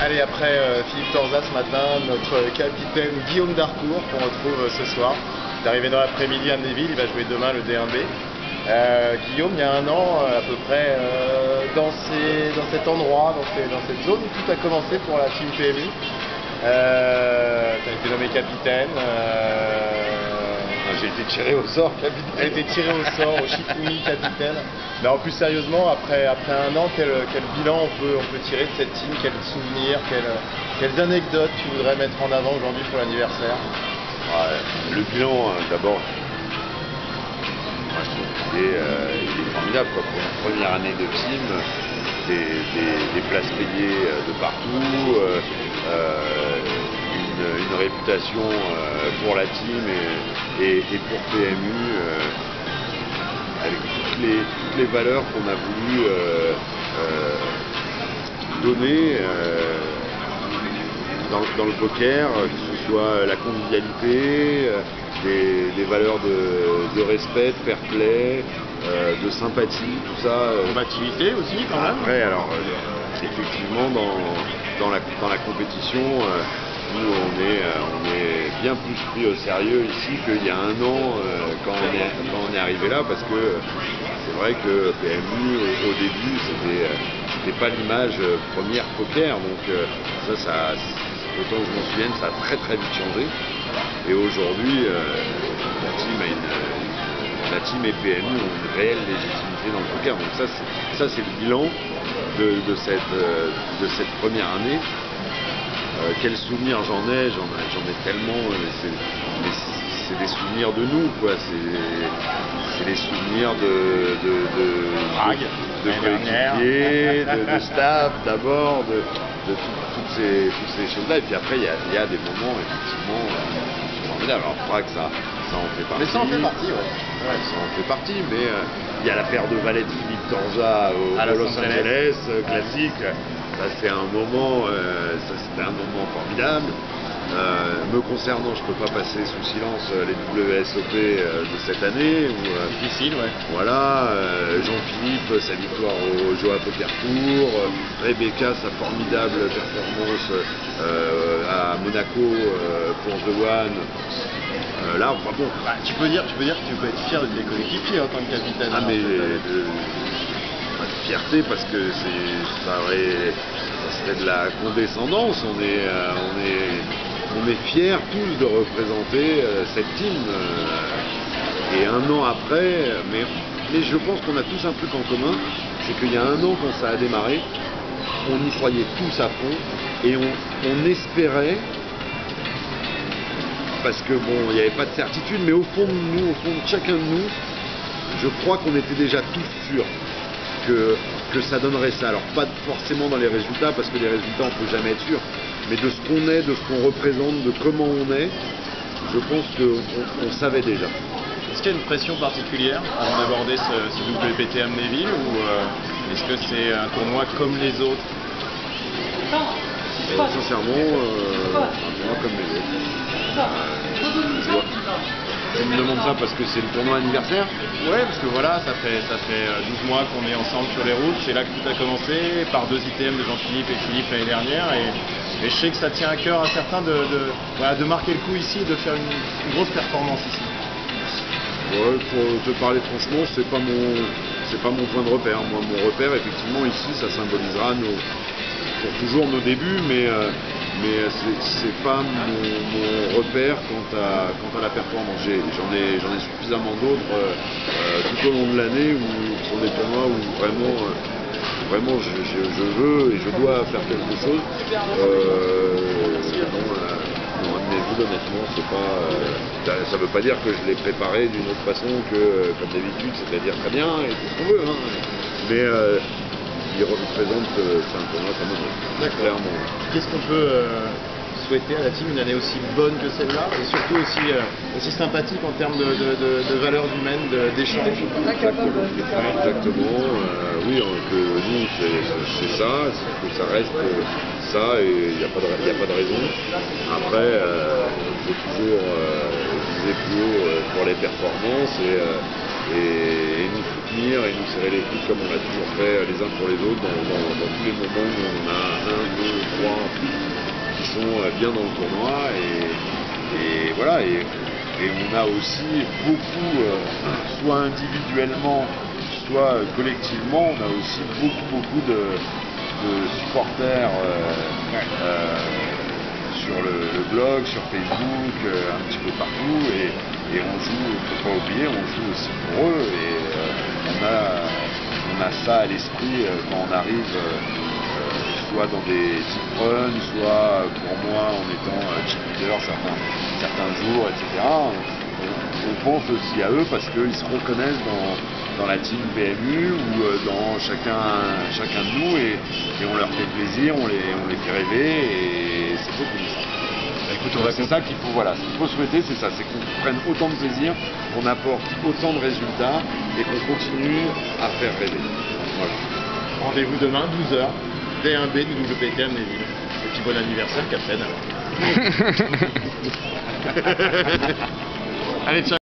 Allez, après Philippe Torza ce matin, notre capitaine Guillaume Darcourt qu'on retrouve ce soir. Il est arrivé dans l'après-midi à Amnéville, il va jouer demain le D1B. Guillaume, il y a un an à peu près, dans cet endroit, dans cette zone, tout a commencé pour la team PMU. Tu as été nommé capitaine. J'ai été tiré au sort, capitaine. Elle a été tirée au sort, au Shifumi capitaine. Mais en plus sérieusement, après un an, quel bilan on peut tirer de cette team? Quels souvenirs, quelles anecdotes tu voudrais mettre en avant aujourd'hui pour l'anniversaire? Le bilan, d'abord, moi je trouve qu'il est formidable quoi. Pour une première année de team, des places payées de partout, une réputation pour la team et pour PMU, avec toutes les valeurs qu'on a voulu donner dans le poker, que ce soit la convivialité, des valeurs de respect, de fair play, de sympathie, tout ça. Combativité aussi quand même. Après, alors effectivement dans la compétition, nous on est bien plus pris au sérieux ici qu'il y a un an quand on est arrivé là, parce que c'est vrai que PMU au début c'était pas l'image première poker, donc ça autant que je m'en souvienne, ça a très vite changé. Et aujourd'hui, la team et PMU ont une réelle légitimité dans le poker. Donc ça c'est le bilan de cette première année. Quels souvenirs j'en ai tellement. C'est des souvenirs de nous, quoi. C'est des souvenirs de coéquipiers, de staff d'abord, de toutes ces choses-là. Et puis après, il y a des moments effectivement formidables. Alors Prague, ça en fait partie. Mais ça en fait partie, ouais. Ça en fait partie, mais il y a la paire de valets de Philippe Torza à Los Angeles, classique. Ça c'était un moment formidable. Me concernant, je ne peux pas passer sous silence les WSOP de cette année. Difficile, ouais. Voilà, Jean-Philippe, sa victoire au Joa Poker Tour, Rebecca, sa formidable performance à Monaco pour The One. Là, enfin bon. Tu peux dire que tu peux être fier de tes coéquipiers en tant que capitaine. Ah mais pas de fierté, parce que ça serait de la condescendance. On est fiers tous de représenter cette team. Et un an après, mais je pense qu'on a tous un truc en commun, c'est qu'il y a un an quand ça a démarré, on y croyait tous à fond et on espérait, parce que bon, il n'y avait pas de certitude, mais au fond de nous, au fond de chacun de nous, je crois qu'on était déjà tous sûrs que ça donnerait ça. Alors pas forcément dans les résultats, parce que les résultats on peut jamais être sûr, mais de ce qu'on est, de ce qu'on représente, de comment on est, je pense qu'on savait déjà. Est-ce qu'il y a une pression particulière avant d'aborder ce WPT Amnéville, ou est-ce que c'est un tournoi comme les autres? Sincèrement, un tournoi comme les autres. Tu me demandes ça parce que c'est le tournoi anniversaire? Ouais, parce que voilà, ça fait 12 mois qu'on est ensemble sur les routes. C'est là que tout a commencé, par 2 ITM de Jean-Philippe et Philippe l'année dernière. Et je sais que ça tient à cœur à certains de marquer le coup ici, de faire une grosse performance ici. Ouais, pour te parler franchement, c'est pas mon point de repère. Moi, mon repère, effectivement, ici, ça symbolisera pour toujours nos débuts, mais c'est pas mon repère quant à la performance. J'en ai suffisamment d'autres tout au long de l'année, où sont des tournois où vraiment je veux et je dois faire quelque chose. Honnêtement, ça veut pas dire que je l'ai préparé d'une autre façon que comme d'habitude, c'est-à-dire très bien et tout ce qu'on veut, hein. Mais il représente, c'est un tournoi comme un autre, clairement. Qu'est-ce qu'on peut souhaiter à la team, une année aussi bonne que celle-là, et surtout aussi sympathique en termes de valeurs humaines, d'échanges? Exactement. Oui, que nous c'est ça, que ça reste ça, et il n'y a pas de raison. Après, il faut toujours viser plus haut pour les performances, et et nous soutenir et nous serrer les coudes comme on a toujours fait les uns pour les autres dans tous les moments où on a 1, 2, 3 qui sont bien dans le tournoi et voilà et on a aussi beaucoup soit individuellement soit collectivement on a aussi beaucoup de supporters sur le blog, sur Facebook, un petit peu partout et on joue, il ne faut pas oublier, on joue aussi pour eux et on a ça à l'esprit quand on arrive soit dans des team runs, soit pour moi en étant team leader certains jours, etc. On pense aussi à eux parce qu'ils se reconnaissent dans la team PMU ou dans chacun de nous et on leur fait plaisir, on les fait rêver et c'est tout comme ça. C'est ça qu'il faut, voilà, ce qu'il faut souhaiter, c'est ça, c'est qu'on prenne autant de plaisir, qu'on apporte autant de résultats et qu'on continue à faire rêver. Voilà. Rendez-vous demain, 12h, D1B du WPT Amnéville. Et puis bon anniversaire, Captain. Allez, ciao.